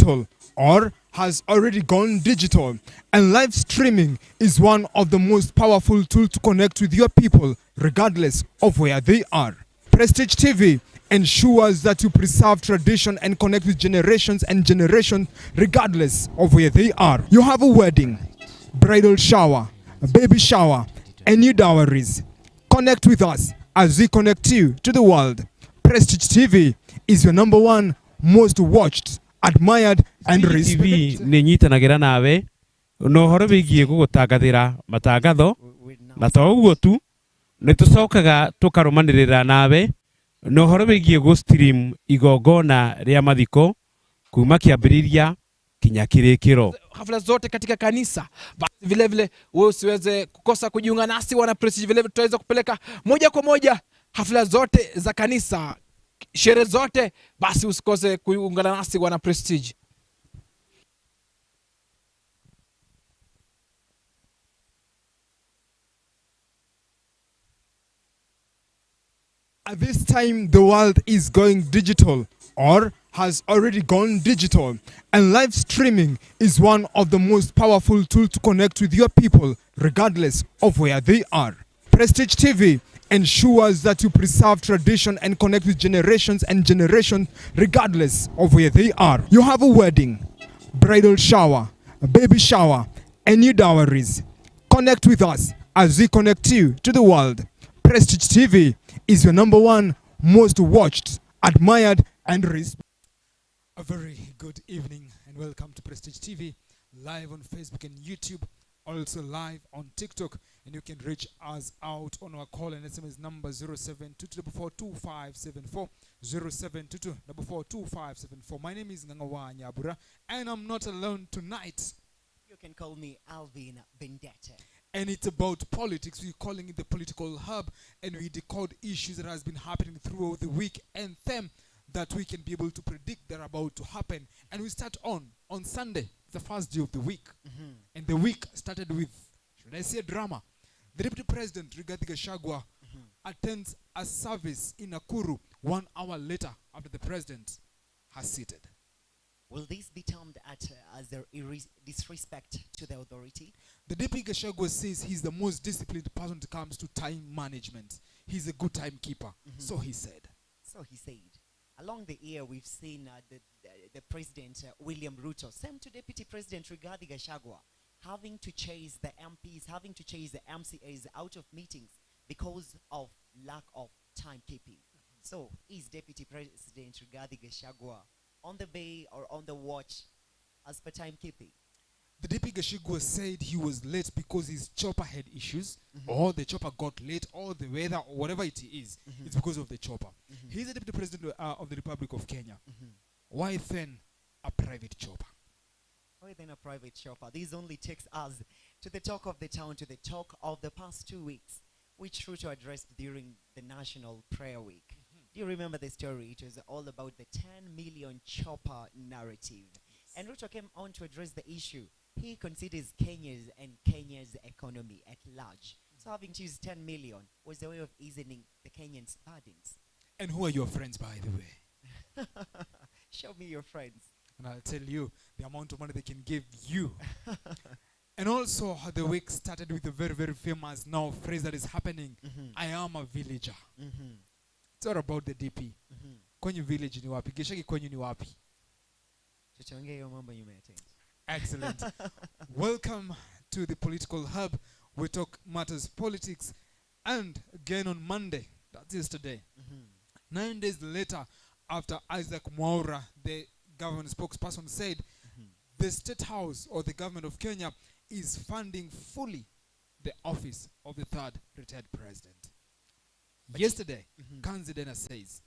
digital or has already gone digital, and live streaming is one of the most powerful tools to connect with your people regardless of where they are. Prestige TV ensures that you preserve tradition and connect with generations and generations regardless of where they are. You have a wedding, bridal shower, a baby shower, and new dowries. Connect with us as we connect you to the world. Prestige TV is your number one most watched, admired and respected. TV ninyitanagira nawe no horo bigie gugutagathira matangatho na to uguo tu nitucokaga tukarumanirira nawe no horo bigie go stream igongona ria mathiko kuma kiambiriria kinya kirikiro. Hafla zote katika kanisa, basi vile vile wewe usiweze kukosa kujiunga nasi wana Prestige. Vile vile tutaweza kupeleka moja kwa moja hafla zote za kanisa, sherehe zote, basi usikose kuungana nasi wana Prestige. At this time, the world is going digital or has already gone digital, and live streaming is one of the most powerful tools to connect with your people regardless of where they are. Prestige TV ensures that you preserve tradition and connect with generations and generations regardless of where they are. You have a wedding, bridal shower, a baby shower, and new dowries. Connect with us as we connect you to the world. Prestige TV is your number one most watched, admired and respected. A very good evening and welcome to Prestige TV, live on Facebook and YouTube, also live on TikTok, and you can reach us out on our call and SMS number 0722442574, 0722442574. My name is Nyambura and I'm not alone tonight. You can call me Alvin Bendeta. And it's about politics. We're calling it the political hub, and we decode issues that has been happening throughout the week and them that we can be able to predict that are about to happen. And we start on Sunday, the first day of the week. And the week started with, should I say, drama. The Deputy President, Rigathi Gachagua, attends a service in Nakuru 1 hour later after the President has seated. Will this be termed as a disrespect to the authority? The Deputy Gachagua says he's the most disciplined person when it comes to time management. He's a good timekeeper. So he said. So he said. Along the year, we've seen the President, William Ruto, same to Deputy President Rigathi Gachagua, having to chase the MPs, having to chase the MCAs out of meetings because of lack of timekeeping. So is Deputy President Rigathi Gachagua on the bay or on the watch as per timekeeping? The Deputy Gachagua said he was late because his chopper had issues, or the chopper got late, or the weather, or whatever it is. It's because of the chopper. He's the Deputy President of the Republic of Kenya. Why then a private chopper? Why then a private chopper? This only takes us to the talk of the town, to the talk of the past 2 weeks, which Ruto addressed during the National Prayer Week. Do you remember the story? It was all about the 10 million chopper narrative. And Ruto came on to address the issue. He considers Kenya's economy at large. So having to use 10 million was a way of easing the Kenyans' burdens. And who are your friends, by the way? Show me your friends. And I'll tell you the amount of money they can give you. And also, the week started with a very, very famous now phrase that is happening. I am a villager. It's all about the DP. Kwenye village ni wapi? Geshagi kwenye ni wapi? Excellent. Welcome to the Political Hub. We talk matters politics. And again on Monday, that's yesterday, 9 days later, after Isaac Mwaura, the government spokesperson, said the State House or the government of Kenya is funding fully the office of the third retired president. But yesterday, Kanzidena says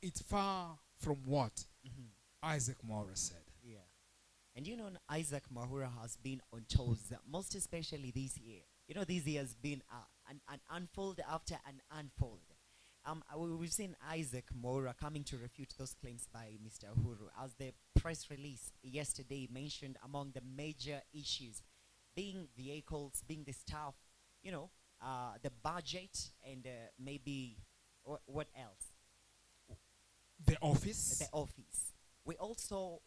it's far from what Isaac Mwaura said. Yeah. And you know, Isaac Mwaura has been on toes, most especially this year. You know, this year has been an unfold after an unfold. We've seen Isaac Mwaura coming to refute those claims by Mr. Uhuru, as the press release yesterday mentioned among the major issues being vehicles, being the staff, you know, the budget, and maybe what else? The office. The office. we also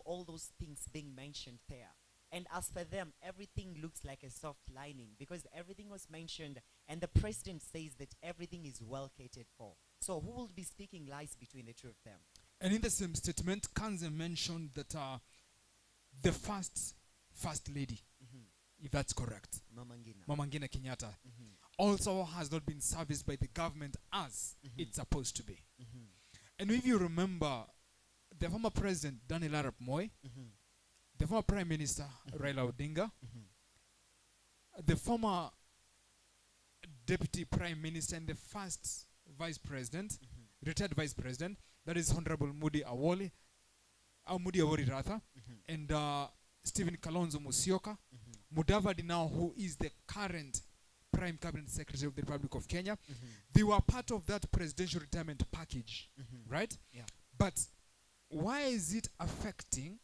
all those things being mentioned there. And as for them, everything looks like a soft lining because everything was mentioned, and the president says that everything is well catered for. So who will be speaking lies between the two of them? And in the same statement, Kanze mentioned that the first lady, if that's correct, Mama Ngina. Mama Ngina Kenyatta, Mhm. also has not been serviced by the government as it's supposed to be. Mhm. And if you remember, the former president Daniel Arap Moi, Mhm. the former prime minister Raila Odinga, Mhm. the former deputy prime minister and the first vice president, retired vice president, that is Honorable Moody Awori Ratha, and Stephen Kalonzo Musyoka, Mudavadi now, who is the current prime cabinet secretary of the Republic of Kenya, they were part of that presidential retirement package, right? Yeah. But why is it affecting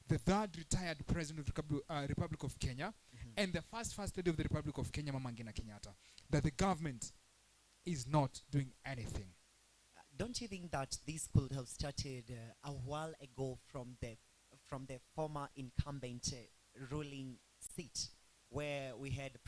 the third retired president of the Republic of Kenya and the first lady of the Republic of Kenya, Mama Ngina Kenyatta, that the government is not doing anything? Don't you think that this could have started a while ago from the former incumbent ruling seat, where we had the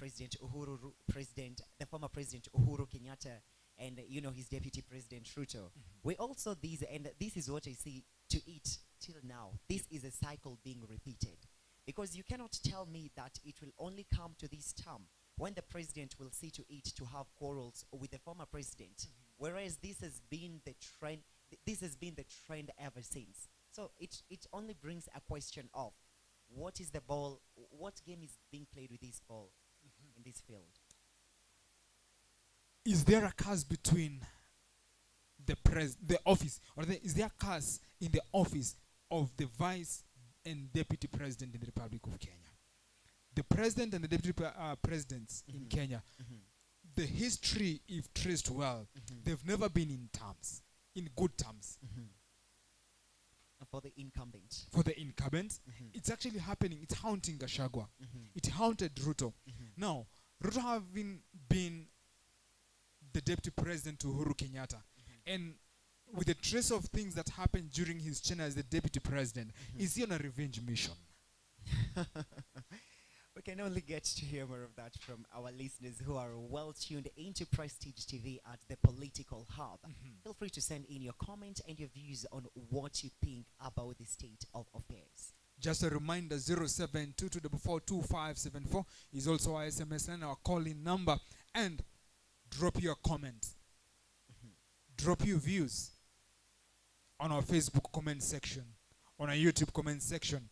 former President Uhuru Kenyatta, and his deputy President Ruto. We also these, and this is what I see to it till now. This is a cycle being repeated, because you cannot tell me that it will only come to this term when the president will see to it to have quarrels with the former president, whereas this has been the trend. This has been the trend ever since. So it only brings a question of what is the ball, what game is being played with this ball in this field. Is there a curse between the office, or is there a curse in the office of the vice and deputy president in the Republic of Kenya? The president and the deputy presidents in Kenya, the history, if traced well, they've never been in good terms. For the incumbent. For the incumbent, it's actually happening. It's haunting Gachagua. It haunted Ruto. Now, Ruto having been the deputy president to Uhuru Kenyatta, and with the trace of things that happened during his tenure as the deputy president, is he on a revenge mission? We can only get to hear more of that from our listeners who are well tuned into Prestige TV at the Political Hub. Feel free to send in your comments and your views on what you think about the state of affairs. Just a reminder, 0722442574 is also our SMS and our call-in number. And drop your comments. Drop your views on our Facebook comment section, on our YouTube comment section.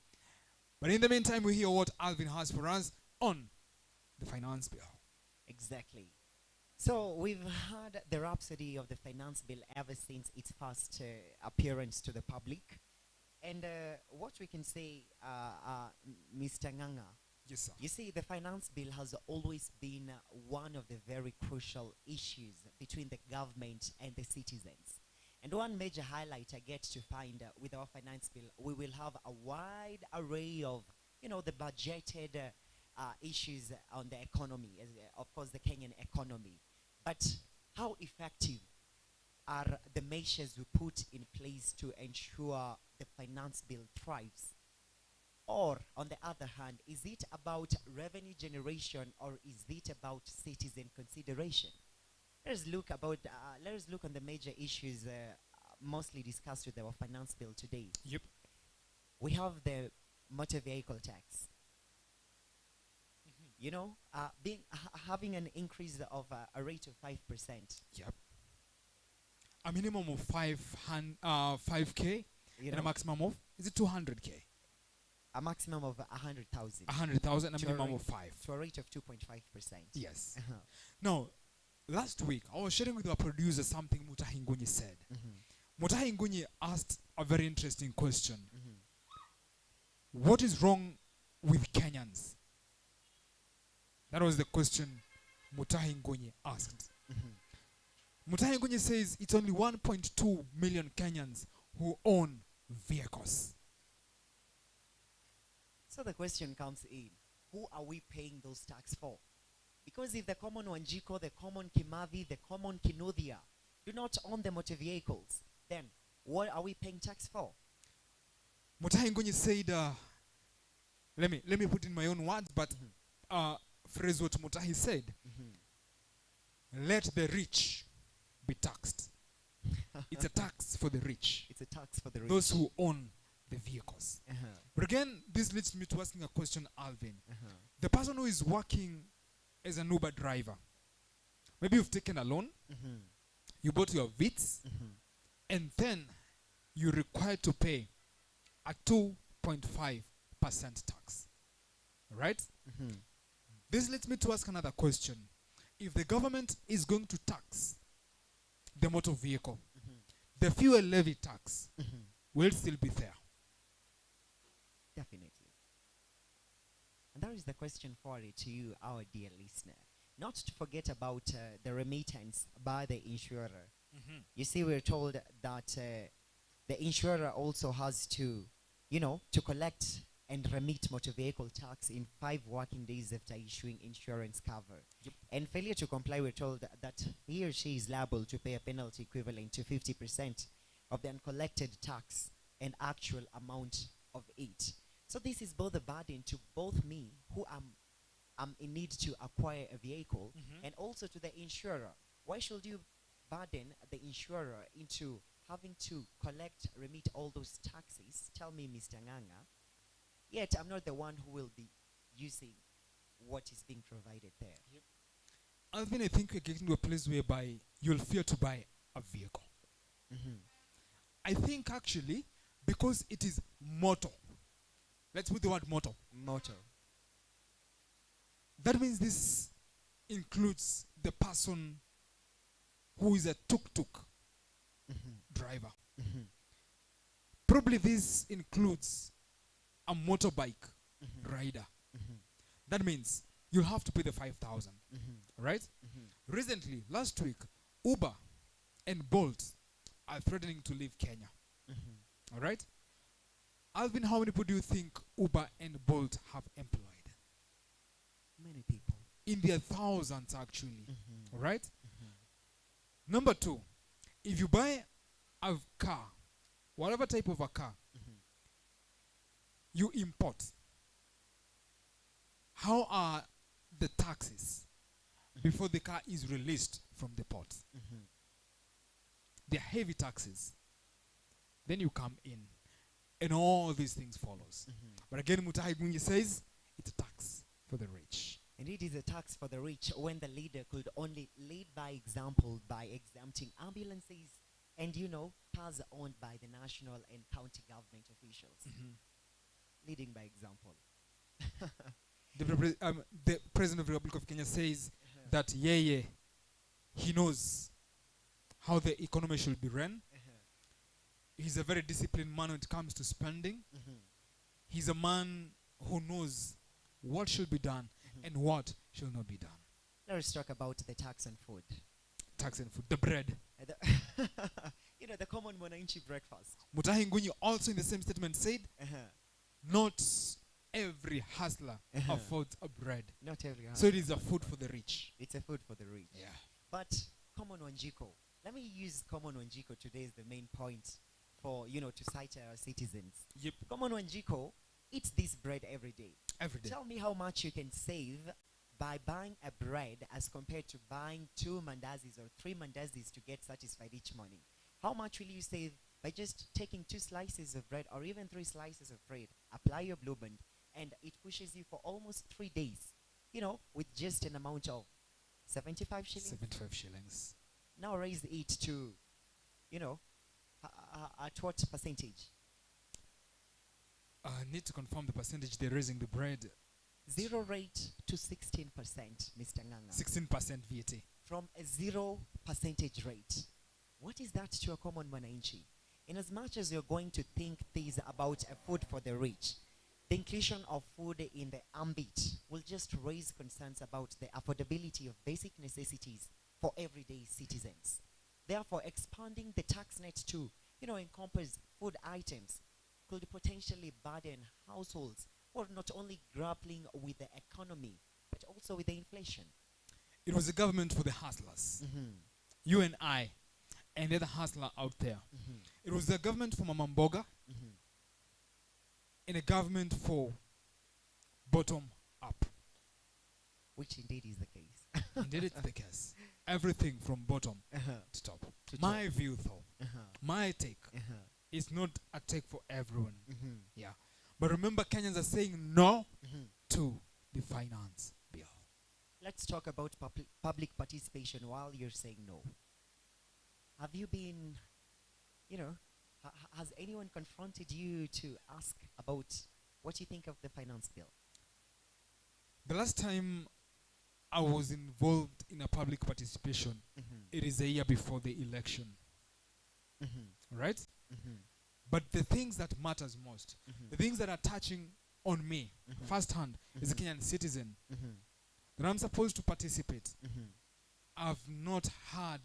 But in the meantime, we hear what Alvin has for us on the finance bill. Exactly. So we've had the rhapsody of the finance bill ever since its first appearance to the public. And what we can say, Mr. Nganga, Yes, sir. you see, the finance bill has always been one of the very crucial issues between the government and the citizens. And one major highlight I get to find with our finance bill, we will have a wide array of, the budgeted issues on the economy, of course, the Kenyan economy. But how effective are the measures we put in place to ensure the finance bill thrives? Or, on the other hand, is it about revenue generation, or is it about citizen consideration? Let us look on the major issues mostly discussed with our finance bill today. Yep. We have the motor vehicle tax. Having an increase of a rate of 5%. Yep. A minimum of 5K and a maximum of, is it 200K? A maximum of 100,000. 100,000, a To a minimum rate- of 5. To a rate of 2.5%. Yes. Now, last week, I was sharing with our producer something Mutahi Ngunyi said. Mutahi Ngunyi asked a very interesting question. What is wrong with Kenyans? That was the question Mutahi Ngunyi asked. Mutahi Ngunyi says it's only 1.2 million Kenyans who own vehicles. So the question comes in, who are we paying those tax for? Because if the common Wanjiko, the common Kimathi, the common Kinuthia do not own the motor vehicles, then what are we paying tax for? Mutahi Ngunyi said, let me put in my own words, but phrase what Mutahi said. Let the rich be taxed. It's a tax for the rich. It's a tax for the rich. Those who own the vehicles. Uh-huh. But again, this leads me to asking a question, Alvin. Uh-huh. The person who is working as an Uber driver, maybe you've taken a loan, you bought your Vitz, and then you're required to pay a 2.5% tax. Right? This leads me to ask another question. If the government is going to tax the motor vehicle, the fuel levy tax will still be there. Definitely. And that is the question forwarded to you, our dear listener. Not to forget about the remittance by the insurer. You see, we're told that the insurer also has to, to collect and remit motor vehicle tax in 5 working days after issuing insurance cover. And failure to comply, we're told that he or she is liable to pay a penalty equivalent to 50% of the uncollected tax and actual amount of it. So this is both a burden to both me, who am in need to acquire a vehicle, and also to the insurer. Why should you burden the insurer into having to remit all those taxes? Tell me, Mr. Nganga. Yet I'm not the one who will be using what is being provided there. Alvin, I think we're getting to a place whereby you'll fear to buy a vehicle. I think actually, because it is motor. Let's put the word motor. Motor. That means this includes the person who is a tuk-tuk driver. Probably this includes a motorbike rider. That means you'll have to pay the 5,000. Right? Recently, last week, Uber and Bolt are threatening to leave Kenya. All right? Alvin, how many people do you think Uber and Bolt have employed? Many people. In their thousands, actually. All right? Number 2, if you buy a car, whatever type of a car, you import, how are the taxes before the car is released from the port? They're heavy taxes. Then you come in, and all these things follows. But again, Mutahi Gungi says, it's a tax for the rich. And it is a tax for the rich when the leader could only lead by example by exempting ambulances and, cars owned by the national and county government officials. Leading by example. The President of the Republic of Kenya says that, he knows how the economy should be run. He's a very disciplined man when it comes to spending. He's a man who knows what should be done and what should not be done. Let us talk about the tax and food. Tax and food. The bread. The common mwananchi breakfast. Mutahi Ngunyi also in the same statement said, not every hustler affords a bread. Not every hustler. So it is a food for the rich. It's a food for the rich. Yeah. But common wanjiko. Let me use common wanjiko today as the main point for, to cite our citizens. Yep. Common wanjiko eats this bread every day. Every day. Tell me how much you can save by buying a bread as compared to buying 2 mandazis or 3 mandazis to get satisfied each morning. How much will you save by just taking 2 slices of bread or even 3 slices of bread, apply your Blue Band, and it pushes you for almost 3 days, with just an amount of 75 shillings? 75 shillings. Now raise it to, at what percentage? I need to confirm the percentage they're raising the bread. 0 rate to 16%, Mr. Nganga. 16% VAT. From a 0 percentage rate. What is that to a common mwananchi? In as much as you're going to think things about a food for the rich, the inclusion of food in the ambit will just raise concerns about the affordability of basic necessities for everyday citizens. Therefore, expanding the tax net to, encompass food items could potentially burden households who are not only grappling with the economy, but also with the inflation. It was a government for the hustlers. You and I, and the other hustler out there. It was the government for Mama Mboga, in a government for bottom up. Which indeed is the case. Indeed, it's the case. Everything from bottom to top. My view, though, my take, is not a take for everyone. Yeah. But remember, Kenyans are saying no to the finance bill. Let's talk about public participation while you're saying no. Have you been, has anyone confronted you to ask about what you think of the finance bill? The last time I was involved in a public participation, it is a year before the election. Right? But the things that matters most, the things that are touching on me firsthand as a Kenyan citizen, that I'm supposed to participate, I've not had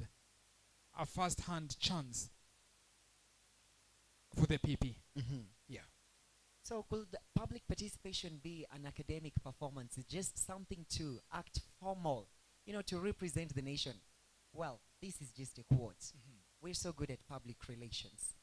a first-hand chance for the PP. Yeah. So could public participation be an academic performance? It's just something to act formal, to represent the nation. Well, this is just a quote. We're so good at public relations.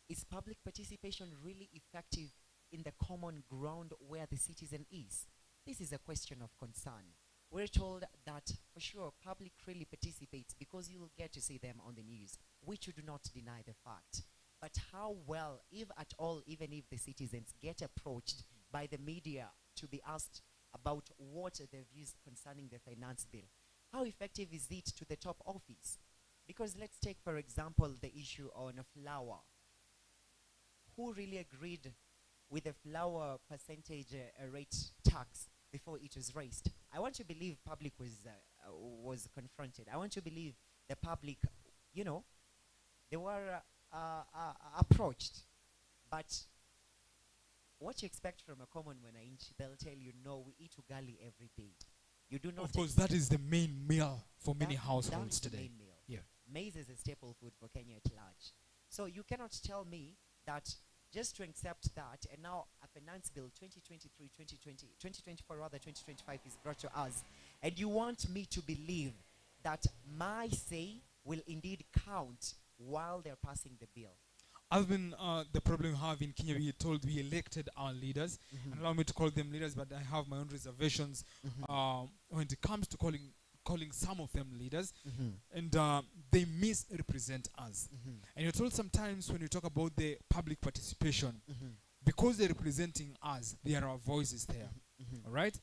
Is public participation really effective in the common ground where the citizen is? This is a question of concern. We're told that for sure public really participates because you'll get to see them on the news, which you do not deny the fact. But how well, if at all, even if the citizens get approached by the media to be asked about what are their views concerning the finance bill, how effective is it to the top office? Because let's take, for example, the issue on flour. Who really agreed with the flour percentage rate tax before it was raised? I want to believe public was confronted. I want to believe the public, they were approached. But what you expect from a common mwananchi, they'll tell you, no, we eat ugali every day. You do not. Of course, that is the main meal for many households that is today. The main meal. Yeah. Maize is a staple food for Kenya at large. So you cannot tell me that just to accept that, and now a finance bill 2024 rather 2025 is brought to us, and you want me to believe that my say will indeed count while they're passing the bill. Alvin, the problem we have in Kenya, we are told we elected our leaders, and allow me to call them leaders, but I have my own reservations when it comes to calling some of them leaders, and they misrepresent us. And you're told sometimes when you talk about the public participation, because they're representing us, there are voices there. All right?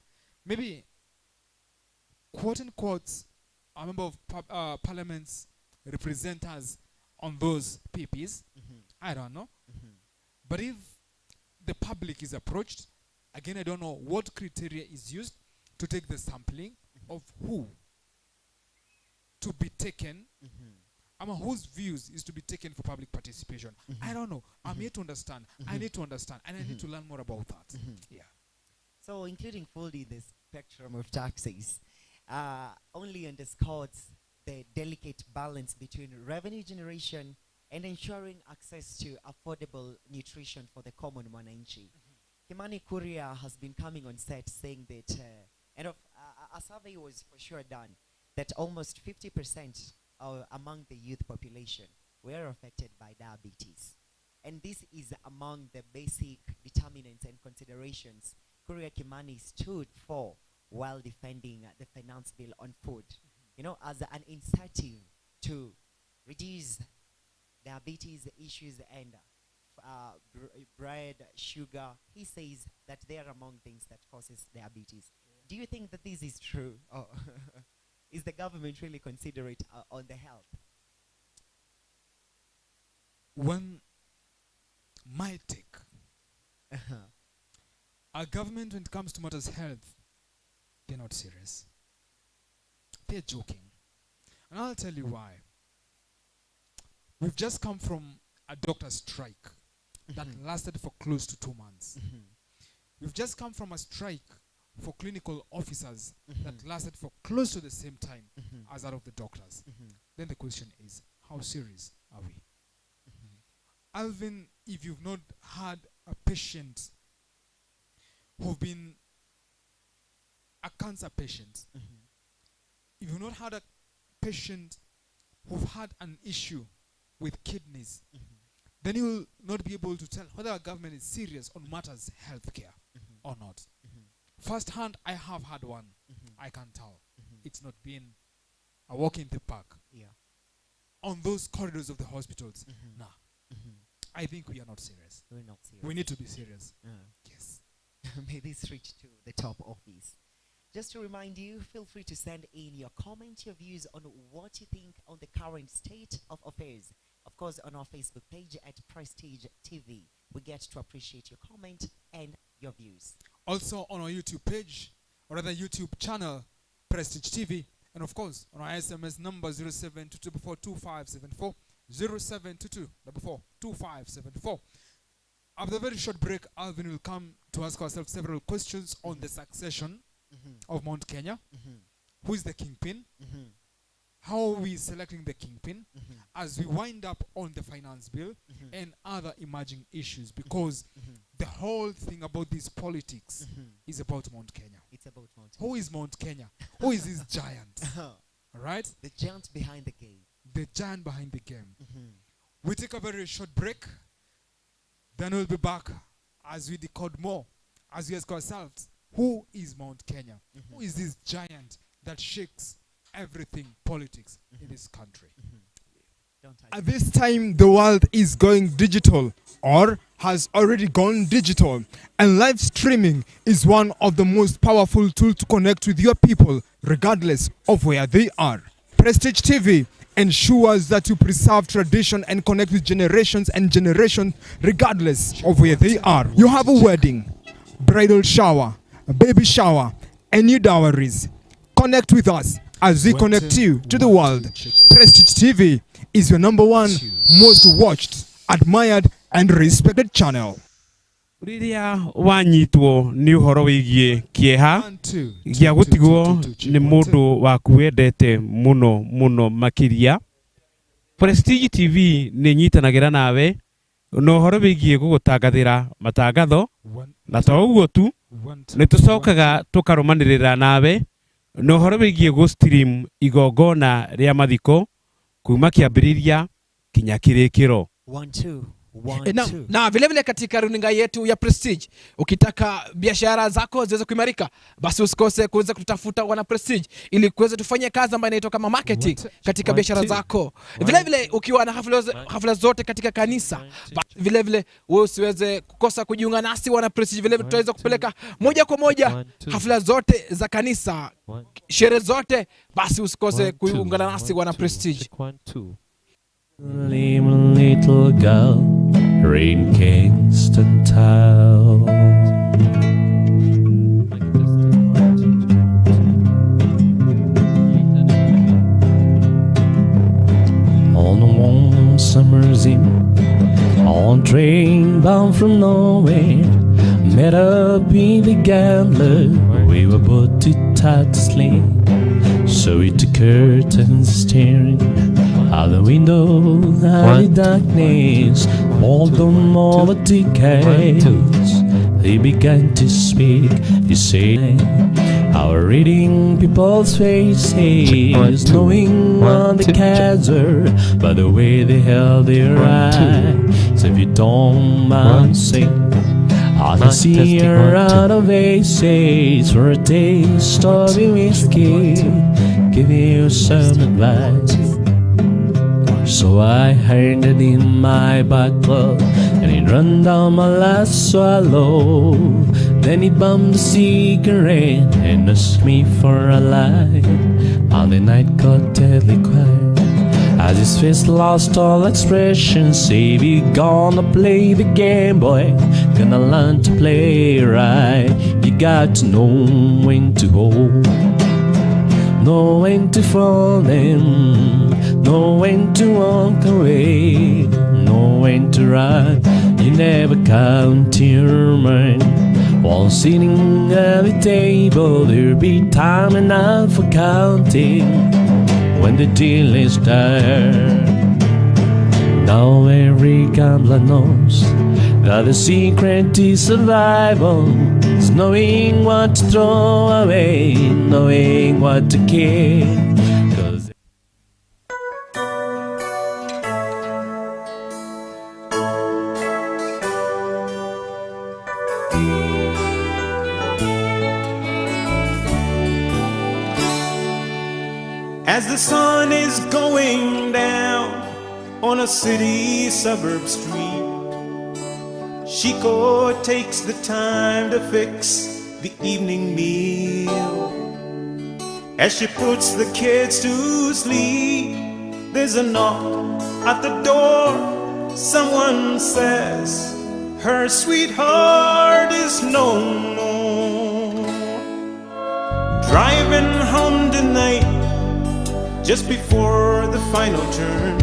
Maybe, quote unquote, a member of parliaments represent us on those PPs. I don't know. But if the public is approached, again, I don't know what criteria is used to take the sampling of who to be taken, whose views is to be taken for public participation. I don't know. I'm here to understand. I need to understand, and I need to learn more about that. Yeah. So including fully the spectrum of taxes only underscores the delicate balance between revenue generation and ensuring access to affordable nutrition for the common mwananchi. Kimani Kuria has been coming on set saying that, a survey was for sure done, that almost 50% among the youth population were affected by diabetes. And this is among the basic determinants and considerations Kuria Kimani stood for while defending the finance bill on food, as an incentive to reduce diabetes issues and bread, sugar. He says that they are among things that causes diabetes. Do you think that this is true? Or is the government really considerate on the health? When my take, our government, when it comes to matters health, they're not serious. They're joking. And I'll tell you why. We've just come from a doctor's strike that lasted for close to 2 months. We've just come from a strike for clinical officers that lasted for close to the same time as that of the doctors. Then the question is, how serious are we? Alvin, if you've not had a patient who've been a cancer patient, if you've not had a patient who've had an issue with kidneys, then you will not be able to tell whether our government is serious on matters healthcare or not. First hand, I have had one. I can tell. It's not been a walk in the park. Yeah. On those corridors of the hospitals, nah. I think we are not serious. We're not serious. We need to be serious. Yes. May this reach to the top office. Just to remind you, feel free to send in your comment, your views on what you think on the current state of affairs. Of course, on our Facebook page at Prestige TV. We get to appreciate your comment and your views. Also on our YouTube page, or rather YouTube channel, Prestige TV. And of course, on our SMS number 0722442574, 0722442574. After a very short break, Alvin will come to ask ourselves several questions on the succession of Mount Kenya. Who is the kingpin? How are we selecting the kingpin? As we wind up on the finance bill and other emerging issues, because the whole thing about this politics is about Mount Kenya. It's about Mount Kenya. Who is Mount Kenya? Who is this giant? All right? The giant behind the game. The giant behind the game. We take a very short break. Then we'll be back as we decode more, as we ask ourselves, who is Mount Kenya? Who is this giant that shakes everything politics in this country? At this time, the world is going digital or has already gone digital, and live streaming is one of the most powerful tools to connect with your people regardless of where they are. Prestige TV ensures that you preserve tradition and connect with generations and generations regardless of where they are. You have a wedding, bridal shower, a baby shower, and new dowries. Connect with us as we connect you to the world. Prestige TV is your number one most watched, admired, and respected channel. Riria wanyitwo ni uhoro wigie kieha gia gutigwo ni mundu waku wendete muno makiria. Prestige TV ni nyitanagira nawe no uhoro wigie gugutangathira matangatho na to uguo tu ni tucokaga tukarumanirira nawe no uhoro wigie go stream igongona ria mathiko kuma kiambiriria kinya kirikiro. 1 2 na vile vile katika runinga yetu ya Prestige, ukitaka biashara zako ziweze kuimarika, basi usikose kuweza kutafuta wana Prestige ili kuweza tufanye kazi ambayo inaitwa kama marketing katika biashara zako. Vile vile ukiwa na hafla zote katika kanisa, vile vile wewe usiweze kukosa kujiunga nasi wana Prestige. Vile vile tutaweza kupeleka moja kwa moja hafla zote za kanisa, sherehe zote, basi usikose kuungana nasi wana Prestige. Lame little girl, rain Kingston town. On a warm summer's eve, on a train bound from Norway, met up with the gambler. We were both too tired to sleep, so we took curtains staring out the window, out the darkness, all the more decades. They began to speak, he said, our reading people's faces, knowing what the cats are, by the way they held their eyes. If you don't mind saying, I can see her out of aces for a taste of your whiskey, give you some advice. So I handed in my bottle and he run down my last swallow. Then he bummed a cigarette and asked me for a light. And the night got deadly quiet as his face lost all expression. Say, we gonna play the game, boy, gonna learn to play right. You got to know when to hold, know when to fall in, know when to walk away, know when to run. You never count your money while sitting at the table. There'll be time enough for counting when the deal is done. Now every gambler knows that the secret to survival is knowing what to throw away, knowing what to keep. As the sun is going down on a city suburb street, Chico takes the time to fix the evening meal. As she puts the kids to sleep, there's a knock at the door. Someone says her sweetheart is no more. Driving home tonight, just before the final turn,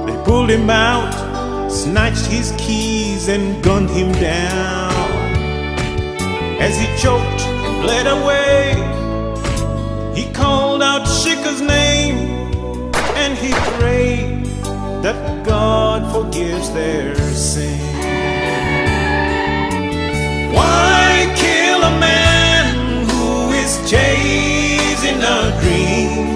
they pulled him out, snatched his keys and gunned him down. As he choked, bled away, he called out Chica's name, and he prayed that God forgives their sin. Why kill a man who is chasing a dream?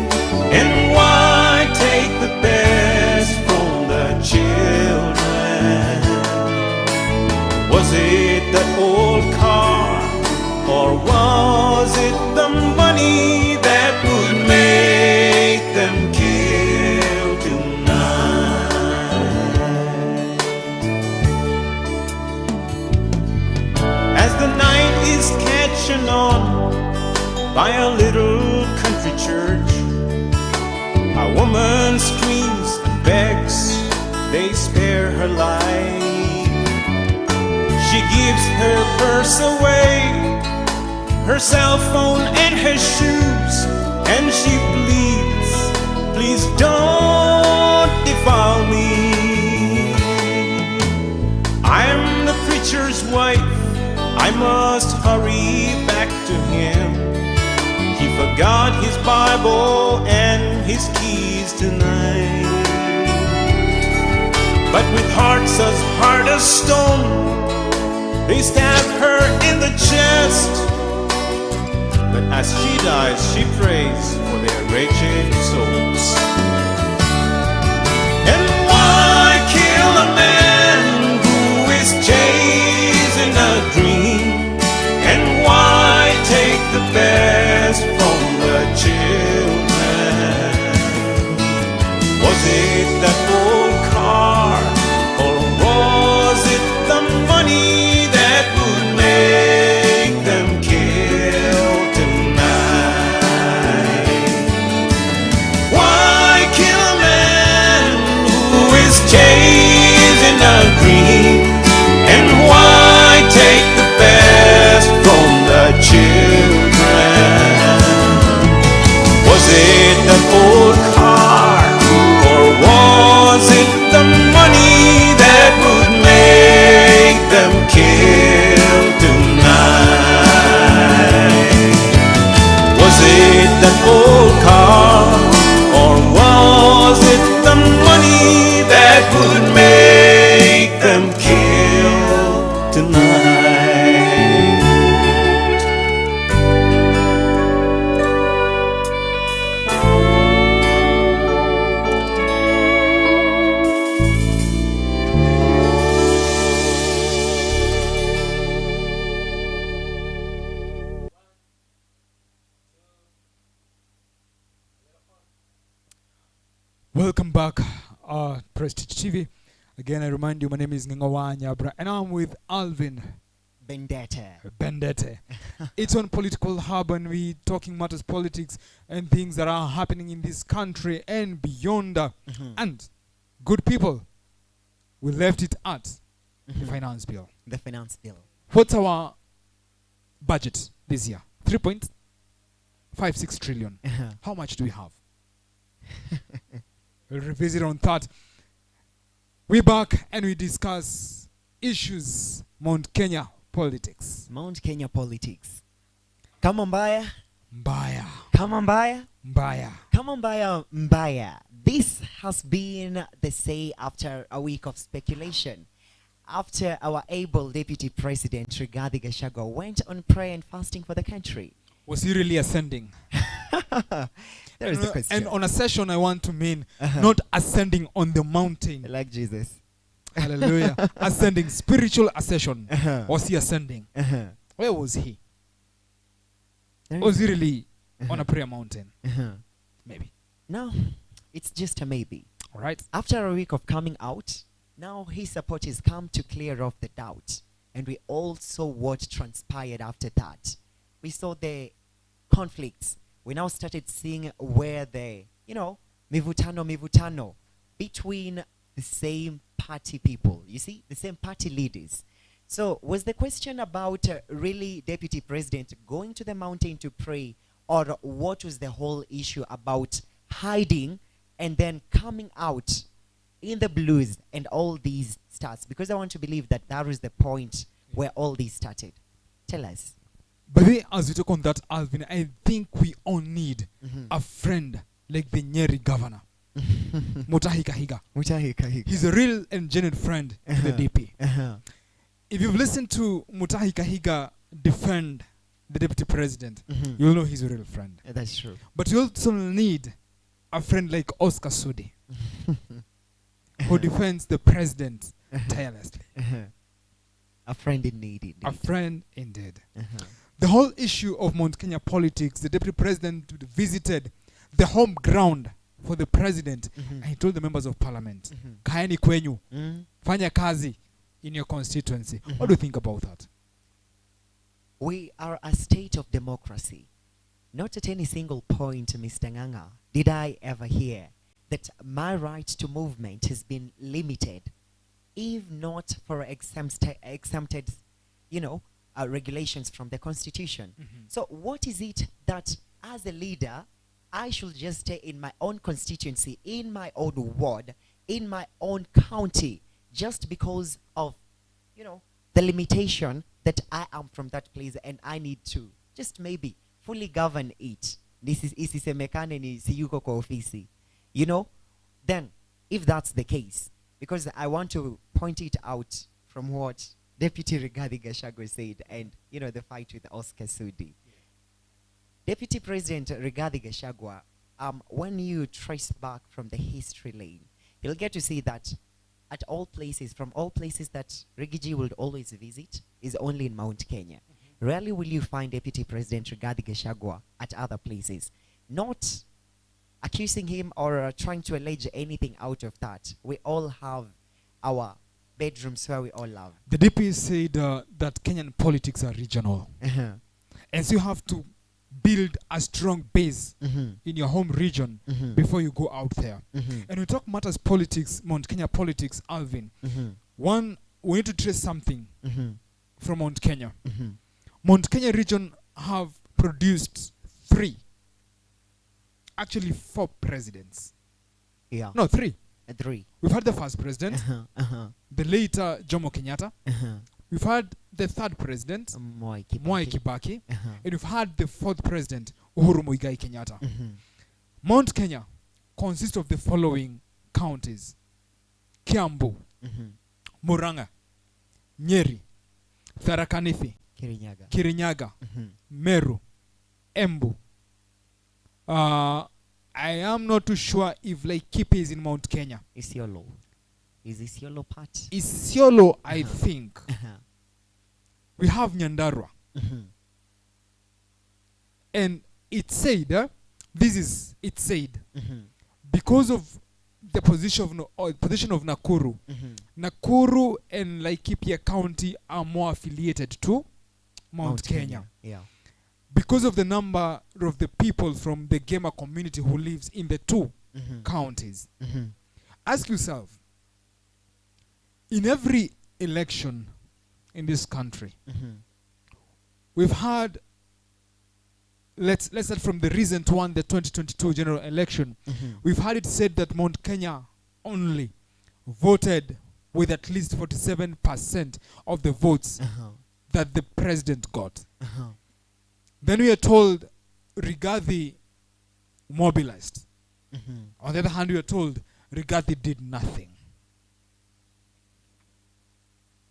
And why take the best from the children? Was it that old car, or was it the money that would make them kill tonight? As the night is catching on by a little country church, a woman screams and begs they spare her life. She gives her purse away, her cell phone and her shoes, and she pleads, please don't defile me. I'm the preacher's wife, I must hurry back to him. He forgot his Bible and his keys tonight. But with hearts as hard as stone, they stab her in the chest. But as she dies, she prays for their wretched souls. And why kill a man who is chasing a dream? And why take the best from the children? Was it that old car, or was it the money that would make them kill tonight? Why kill a man who is chasing a dream? And why take the best from the children? Was it the old car, or was it the money that would make them kill tonight? Was it that old car, or was it the money that would make them kill tonight? Welcome back, Prestige TV. Again, I remind you, my name is Nyambura, and I'm with Alvin Bendeta. It's on Political Hub, and we're talking matters, politics, and things that are happening in this country and beyond. And good people, we left it at the finance bill. The finance bill. What's our budget this year? 3.56 trillion. How much do we have? We'll revisit on that. We're back and we discuss issues, Mount Kenya politics. Mount Kenya politics. Kama mbaya. Mbaya. Kama mbaya. Mbaya. Kama mbaya mbaya. This has been the say after a week of speculation. After our able Deputy President Rigathi Gachagua went on prayer and fasting for the country. Was he really ascending? There is the question. And on a session, I want to mean not ascending on the mountain. Like Jesus. Hallelujah. Ascending, spiritual ascension. Uh-huh. Was he ascending? Uh-huh. Where was he? There Was is- he really on a prayer mountain? Uh-huh. Maybe. No, it's just a maybe. All right. After a week of coming out, now his supporters come to clear off the doubt. And we all saw what transpired after that. We saw the conflicts. We now started seeing where the, mivutano between the same party people. You see, the same party leaders. So was the question about really Deputy President going to the mountain to pray, or what was the whole issue about hiding and then coming out in the blues and all these starts? Because I want to believe that that was the point where all these started. Tell us. But then, as we talk on that, Alvin, I think we all need Mhm. a friend like the Nyeri governor, Mutahi Kahiga. Mutahika. He's a real and genuine friend to the DP. Uh-huh. If you've listened to Mutahi Kahiga defend the deputy president, Mhm. you'll know he's a real friend. That's true. But you also need a friend like Oscar Sudi, who defends the president tirelessly. Uh-huh. A friend in need, indeed. A friend indeed. Uh-huh. The whole issue of Mount Kenya politics, the deputy president visited the home ground for the president, Mhm. and he told the members of parliament, Mhm. kaeni kwenyu, Mm. fanya kazi in your constituency. What do you think about that? We are a state of democracy. Not at any single point, Mr. Nganga, did I ever hear that my right to movement has been limited, if not for exempted, regulations from the Constitution. So what is it that, as a leader, I should just stay in my own constituency, in my own ward, in my own county, just because of, the limitation that I am from that place and I need to just maybe fully govern it. This is isisemekane ni siyuko kwa ofisi. Then if that's the case, because I want to point it out from what Deputy Rigathi Gachagua said and, the fight with Oscar Sudi. Deputy President Rigathi Gachagua, when you trace back from the history lane, you'll get to see that at all places, from all places that Rigiji would always visit, is only in Mount Kenya. Rarely will you find Deputy President Rigathi Gachagua at other places. Not accusing him or trying to allege anything out of that. We all have our bedrooms where we all love. The DP said that Kenyan politics are regional. Uh-huh. And so you have to build a strong base Mhm. in your home region Mhm. before you go out there. Mhm. And we talk matters politics, Mount Kenya politics, Alvin. Mhm. One, we need to trace something Mhm. from Mount Kenya. Mhm. Mount Kenya region have produced actually four presidents. Yeah. No, three. 3. We've had the first president, Uh-huh. Uh-huh. the later Jomo Kenyatta. Uh-huh. We've had the third president, Mwai Mwai Kibaki. Kibaki. Uh-huh. And we've had the fourth president, Uhuru Muigai Kenyatta. Mhm. Mount Kenya consists of the following counties: Kiambu, Mhm. Murang'a, Nyeri, Tharaka Nithi, Kirinyaga. Kirinyaga, Mhm. Meru, Embu. I am not too sure if Laikipia is in Mount Kenya. Isiolo. Is Isiolo part? Isiolo, I think. Uh-huh. We have Nyandarua. Mhm. And it said, Mhm. because of the position of Nakuru, Mhm. Nakuru and Laikipia County are more affiliated to Mount Kenya. Yeah. Because of the number of the people from the gamer community who lives in the two Mhm. counties. Mhm. Ask yourself, in every election in this country, Mhm. we've had, let's start from the recent one, the 2022 general election. Mhm. We've had it said that Mount Kenya only voted with at least 47% of the votes Uh-huh. that the president got. Uh-huh. Then we are told Rigathi mobilized. Mhm. On the other hand, we are told Rigathi did nothing.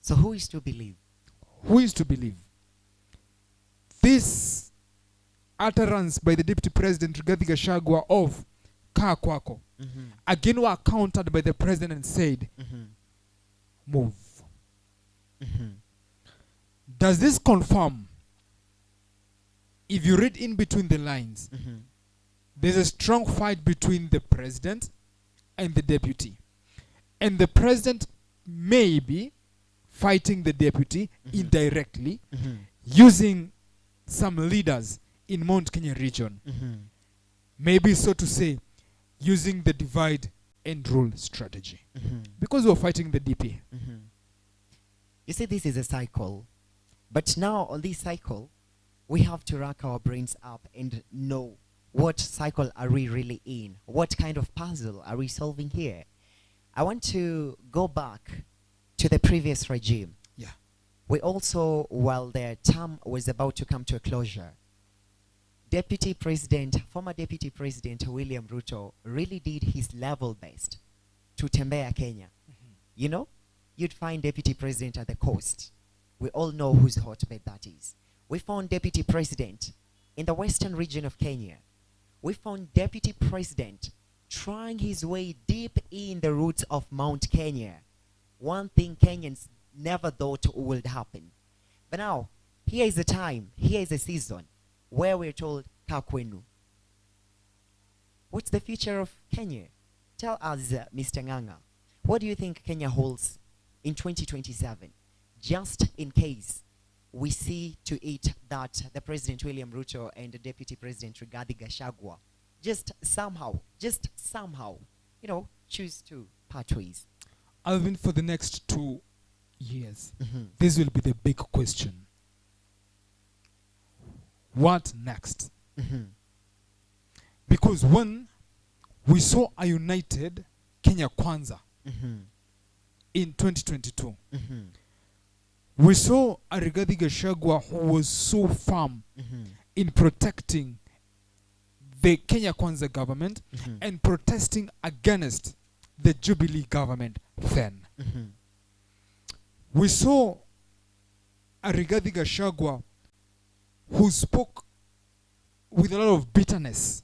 So who is to believe? Who is to believe? This utterance by the Deputy President Rigathi Gachagua of Kaa Kwako Mhm. again were countered by the president and said, Mhm. move. Does this confirm, if you read in between the lines, there's a strong fight between the president and the deputy, and the president may be fighting the deputy indirectly, using some leaders in Mount Kenya region, maybe so to say, using the divide and rule strategy, because we're fighting the DP. You see, this is a cycle. But now on this cycle, we have to rack our brains up and know what cycle are we really in? What kind of puzzle are we solving here? I want to go back to the previous regime. Yeah. We also, while their term was about to come to a closure, former Deputy President William Ruto really did his level best to tembea Kenya. You know, you'd find Deputy President at the coast. We all know whose hotbed that is. We found Deputy President in the western region of Kenya. We found Deputy President trying his way deep in the roots of Mount Kenya. One thing Kenyans never thought would happen. But now, here is a time, here is a season where we're told, Kakwenu. What's the future of Kenya? Tell us, Mr. Nganga, what do you think Kenya holds in 2027? Just in case we see to it that the President William Ruto and the Deputy President Rigathi Gachagua just somehow, you know, choose to part ways. Alvin, for the next 2 years, this will be the big question. What next? Because when we saw a united Kenya Kwanza in 2022, we saw a Rigathi Gachagua who was so firm in protecting the Kenya Kwanza government and protesting against the Jubilee government then. We saw a Rigathi Gachagua who spoke with a lot of bitterness.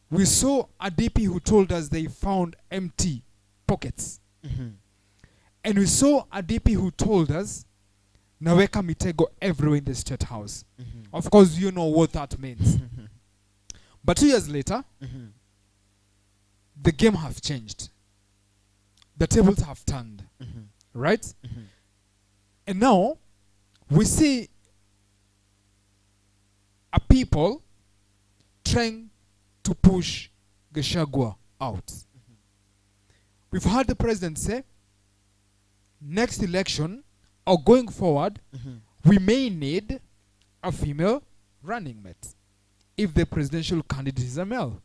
We saw a DP who told us they found empty pockets. And we saw a DP who told us, naweka mitego everywhere in the State House. Of course, you know what that means. But 2 years later, the game has changed. The tables have turned. Right? And now, we see a people trying to push Gachagua out. We've heard the president say, next election or going forward, we may need a female running mate if the presidential candidate is a male.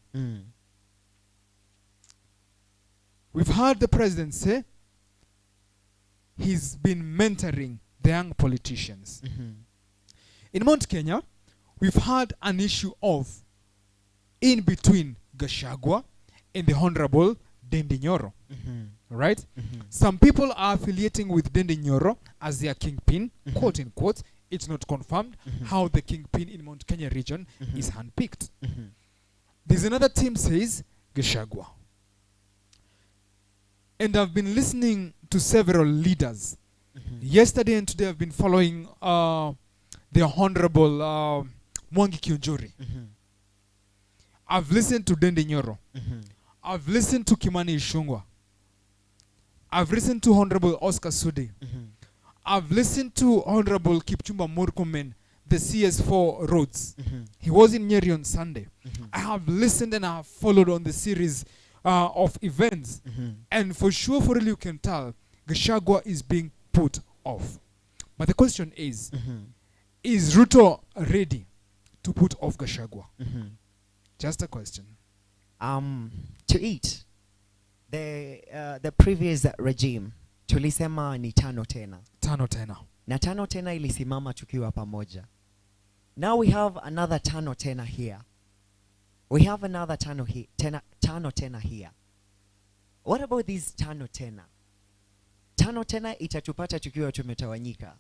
We've heard the president say he's been mentoring the young politicians. In Mount Kenya, we've had an issue of in between Gachagua and the Honorable Dendi Nyoro. Right? Some people are affiliating with Dendi Nyoro as their kingpin, quote unquote. It's not confirmed how the kingpin in Mount Kenya region is handpicked. There's another team says Gachagua. And I've been listening to several leaders. Yesterday and today I've been following the Honorable Mwangi Kiunjuri. I've listened to Dendi Nyoro. I've listened to Kimani Ichung'wah. I've listened to Honorable Oscar Sudi. I've listened to Honorable Kipchumba Murkomen, the CS4 roads. He was in Nyeri on Sunday. I have listened and I have followed on the series of events. And for sure, for real, you can tell Gachagua is being put off. But the question is Ruto ready to put off Gachagua? Just a question. To it, the previous regime tulisema ni tano tena. Tano tena. Na tano tena ilisimama tukiwa pamoja. Now we have another tano tena here. We have another tano tena here. What about this tano tena? Tano tena itatupata tukiwa tumetawanyika.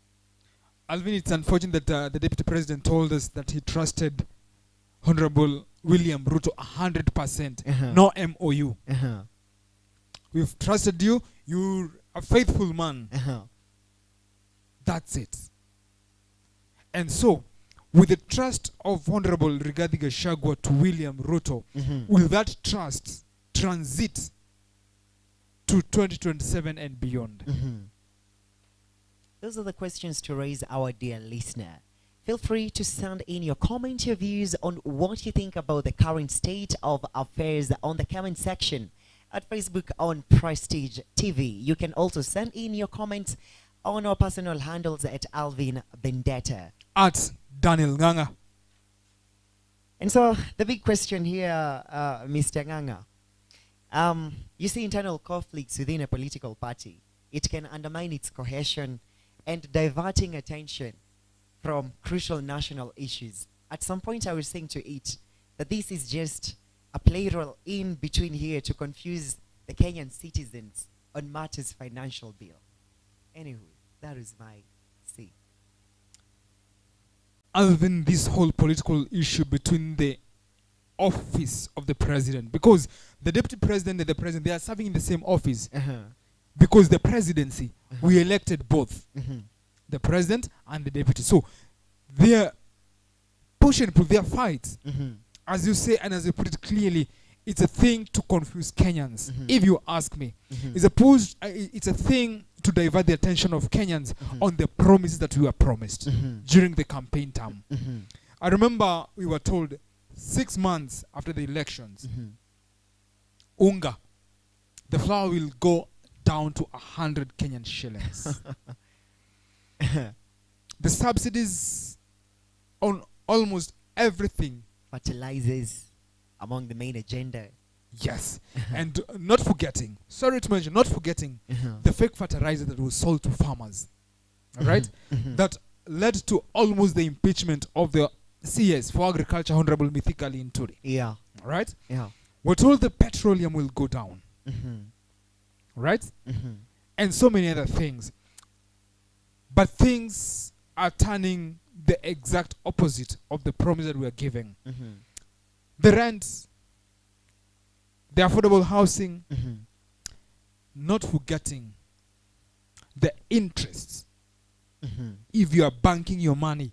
Alvin, it's unfortunate that the Deputy President told us that he trusted Honorable William Ruto 100%. No MOU. We've trusted you. You a faithful man. That's it. And so, with the trust of Honorable Rigathi Gachagua to William Ruto, will that trust transit to 2027 and beyond? Those are the questions to raise, our dear listener. Feel free to send in your comment, your views on what you think about the current state of affairs on the comment section at Facebook on Prestige TV. You can also send in your comments on our personal handles at Alvin Bendeta. At Daniel Nganga. And so the big question here, Mr. Nganga, you see internal conflicts within a political party. It can undermine its cohesion and diverting attention from crucial national issues. At some point I was saying to it that this is just a play role in between here to confuse the Kenyan citizens on matters financial bill. Anyway, that is my say. Alvin, this whole political issue between the office of the president, because the deputy president and the president, they are serving in the same office, because the presidency, we elected both, the president and the deputy. So their push and pull, their fight, as you say and as you put it clearly, it's a thing to confuse Kenyans. If you ask me, it's a thing to divert the attention of Kenyans on the promises that we were promised during the campaign term. I remember we were told 6 months after the elections, unga, the flour will go down to 100 Kenyan shillings. The subsidies on almost everything. Fertilizers among the main agenda. Yes. And not forgetting the fake fertilizer that was sold to farmers. All right? That led to almost the impeachment of the CS for Agriculture, Honorable Mithika Nturi. Yeah. All right? Yeah. We're told the petroleum will go down. Right? And so many other things. But things are turning the exact opposite of the promise that we are giving. The rent, the affordable housing, not forgetting the interests. If you are banking your money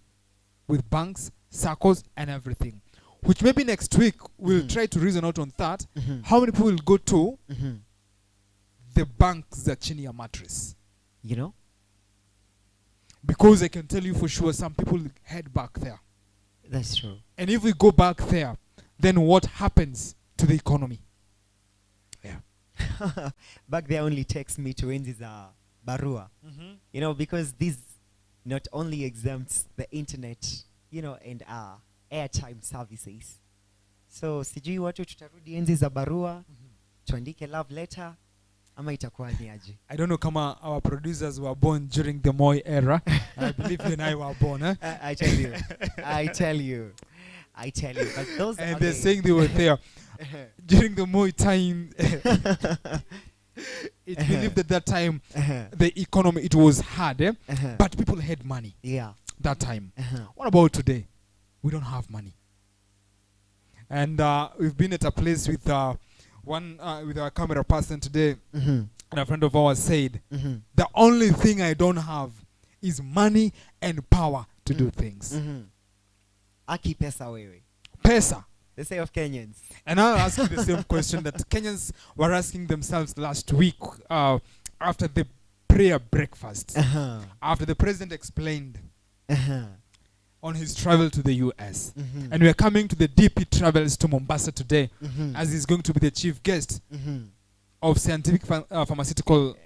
with banks, circles, and everything, which maybe next week we'll try to reason out on that. How many people will go to the banks that chini ya mattress? You know? Because I can tell you for sure some people head back there. That's true. And if we go back there, then what happens to the economy? Yeah. Back there only takes me to Enzi's barua. You know, because this not only exempts the internet, you know, and airtime services. So sijui watu tutarudi enzi za barua, tuandike love letter, ama itakuwa ni aje? I don't know kama our producers were born during the Moi era. I believe you and I were born. I tell you. But those and they're saying they were there during the Moi time. It's believed that that time the economy, it was hard, but people had money. Yeah. That time. What about today? We don't have money. And we've been at a place with with our camera person today, and a friend of ours said, the only thing I don't have is money and power to do things. Aki pesa wewe. Pesa. They say of Kenyans. And I'll ask you the same question that Kenyans were asking themselves last week after the prayer breakfast, after the president explained on his travel to the US. And we are coming to the DP travels to Mombasa today, as he's going to be the chief guest of Scientific Pharmaceutical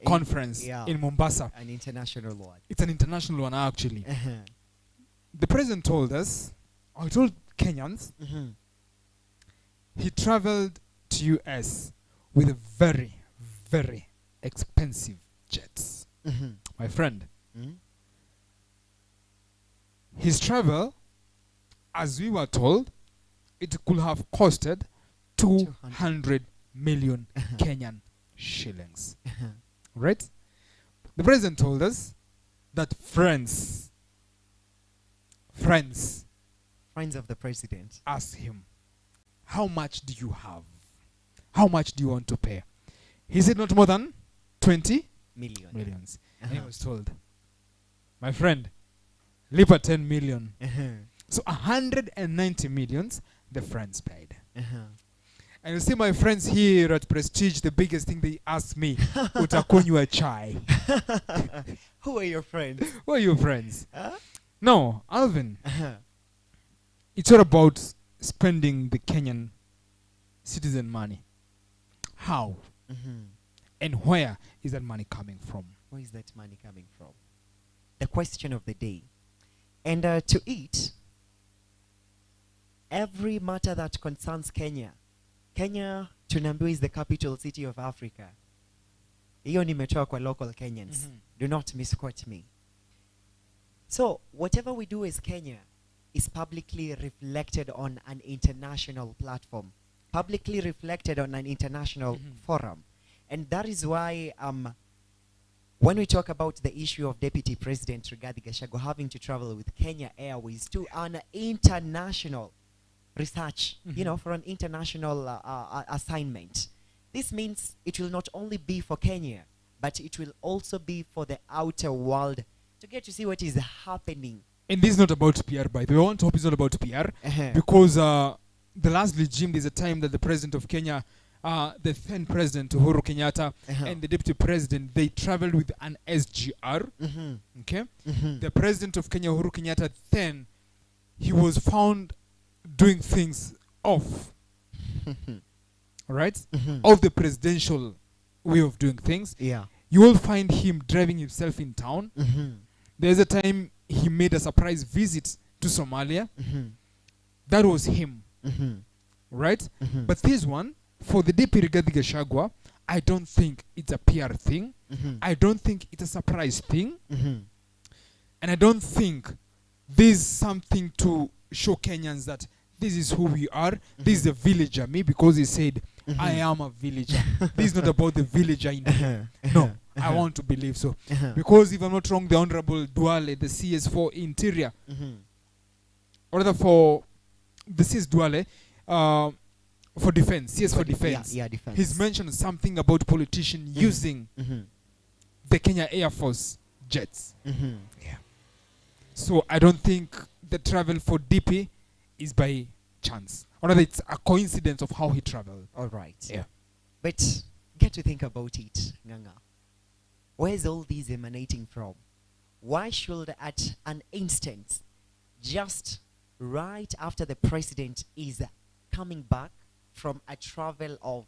Conference in Mombasa. An international one. It's an international one, actually. The president told us, or he told Kenyans, he traveled to US with very, very expensive jets. My friend, his travel, as we were told, it could have costed 200 million Kenyan shillings. Right? The president told us that friends of the president asked him, how much do you have? How much do you want to pay? He said not more than 20 million. millions. And he Uh-huh. was told, my friend, lipa 10 million. So 190 millions, the friends paid. And you see my friends here at Prestige, the biggest thing they ask me, utakunywa chai. Who are your friends? Who are your friends? Huh? No, Alvin, it's all about spending the Kenyan citizen money. How and where is that money coming from? Where is that money coming from? The question of the day. And to it, every matter that concerns Kenya, Nyambura is the capital city of Africa. Hiyo nimetoa kwa local Kenyans. Do not misquote me. So, whatever we do as Kenya is publicly reflected on an international platform, publicly reflected on an international forum. And that is why when we talk about the issue of Deputy President Rigathi Gachagua having to travel with Kenya Airways to an international research, you know, for an international assignment, this means it will not only be for Kenya, but it will also be for the outer world to get to see what is happening. And this is not about PR, by the way. I want to hope it's not about PR, Uh-huh. because the last regime, there's a time that the president of Kenya, the then president Uhuru Kenyatta, and the deputy president, they traveled with an SGR. Okay, the president of Kenya, Uhuru Kenyatta, then he was found doing things off, right, of the presidential way of doing things. Yeah. You will find him driving himself in town. There's a time he made a surprise visit to Somalia. That was him, right? But this one, for the DP Rigathi Gachagua, I don't think it's a PR thing. I don't think it's a surprise thing. And I don't think there's something to show Kenyans that this is who we are. This is the villager me, because he said, I am a villager. This is not about the villager in me. No, I want to believe so. Because if I'm not wrong, the Honorable Duale, the CS4 Interior, or rather for the CS Duale, for defense, CS for defense, Yeah, defense. he's mentioned something about politicians using the Kenya Air Force jets. So I don't think the travel for DP is by chance. Or rather, it's a coincidence of how he traveled. All right. Yeah. But get to think about it, Nganga. Where is all this emanating from? Why should at an instance, just right after the president is coming back from a travel of,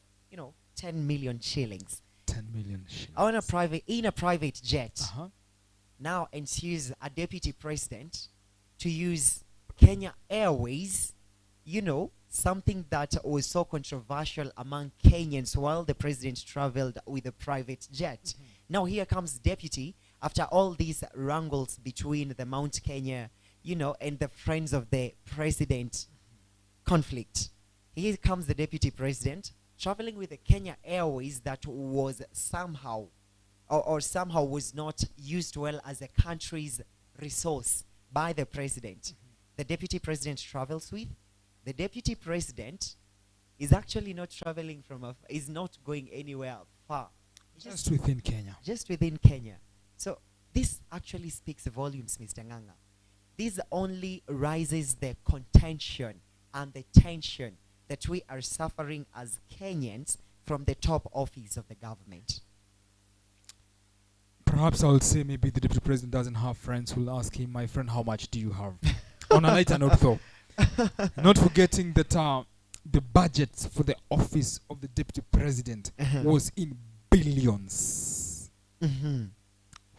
10 million shillings, 10 million shillings. in a private jet, Uh-huh. now ensues a deputy president to use Kenya Airways, something that was so controversial among Kenyans while the president traveled with a private jet. Now here comes deputy after all these wrangles between the Mount Kenya, and the friends of the president conflict. Here comes the deputy president traveling with the Kenya Airways that was somehow or somehow was not used well as a country's resource by the president. The deputy president travels with. The deputy president is actually not traveling is not going anywhere far. Just within Kenya. Just within Kenya. So this actually speaks volumes, Mr. Nganga. This only raises the contention and the tension that we are suffering as Kenyans from the top office of the government. Perhaps I would say maybe the deputy president doesn't have friends who will ask him, my friend, how much do you have? On a lighter note, though, not forgetting that the budget for the office of the deputy president was in billions.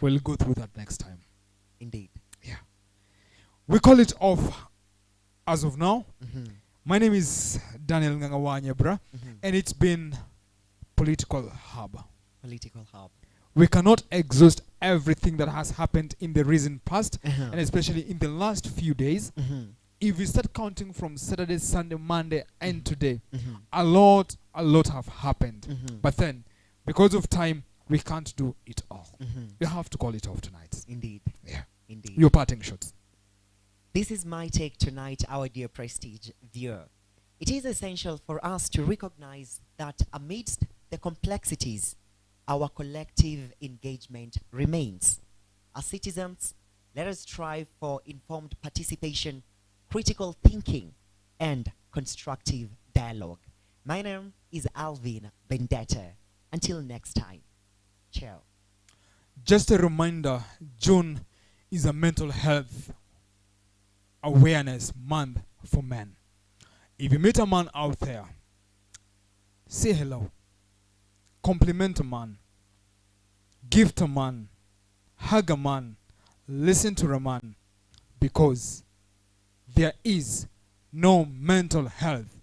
We'll go through that next time. Indeed. Yeah. We call it off as of now. My name is Daniel Nyambura, and it's been Political Hub. Political hub. We cannot exhaust everything that has happened in the recent past, and especially in the last few days. If we start counting from Saturday, Sunday, Monday, and today, a lot have happened. But then, because of time, we can't do it all. We have to call it off tonight. Indeed. Yeah. Indeed. Your parting shots. This is my take tonight, our dear Prestige viewer. It is essential for us to recognize that amidst the complexities our collective engagement remains. As citizens, let us strive for informed participation, critical thinking, and constructive dialogue. My name is Alvin Bendeta. Until next time, ciao. Just a reminder, June is a mental health awareness month for men. If you meet a man out there, say hello, compliment a man, gift a man, hug a man, listen to a man, because there is no mental health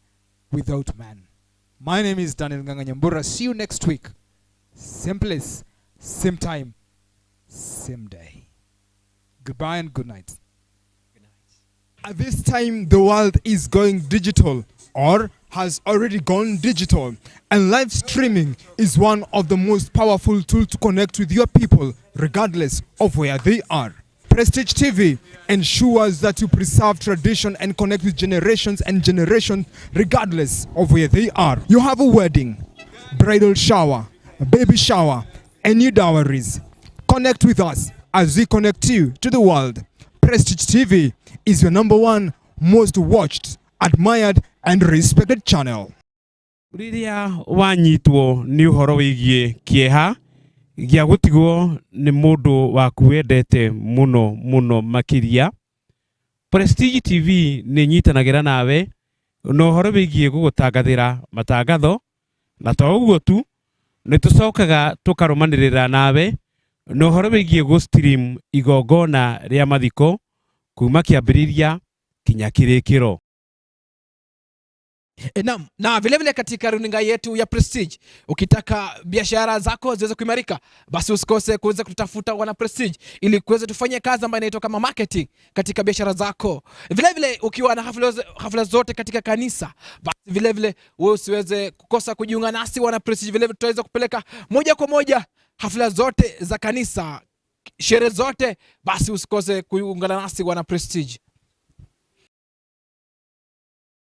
without man. My name is Daniel Nyambura. See you next week. Same place, same time, same day. Goodbye and good night. At this time, the world is going digital or has already gone digital, and live streaming is one of the most powerful tools to connect with your people regardless of where they are. Prestige TV ensures that you preserve tradition and connect with generations and generations regardless of where they are. You have a wedding, bridal shower, a baby shower, and new dowries. Connect with us as we connect you to the world. Prestige TV is your #1 most watched, admired, and respected channel. Riria wanyitwo ni uhoro wigie kieha gia gutigwo ni mundu waku wendete muno makiria. Prestige TV ni nyitanagira nawe no uhoro wigie gugutangathira matangatho na to uguo tu ni tucokaga tukarumanirira nawe no uhoro wigie go stream igongona ria mathiko kuma kiambiriria kinya kirikiro. Na vile vile katika runinga yetu ya Prestige, ukitaka biashara zako ziweze kuimarika, basi usikose kuweza kutafuta wana Prestige ili kuweza tufanye kazi ambayo inaitwa kama marketing katika biashara zako. Vile vile ukiwa na hafla zote katika kanisa, basi vile vile wewe usiweze kukosa kujiunga nasi wana Prestige. Vile vile tutaweza kupeleka moja kwa moja hafla zote za kanisa, sherehe zote, basi usikose kuungana nasi wana Prestige.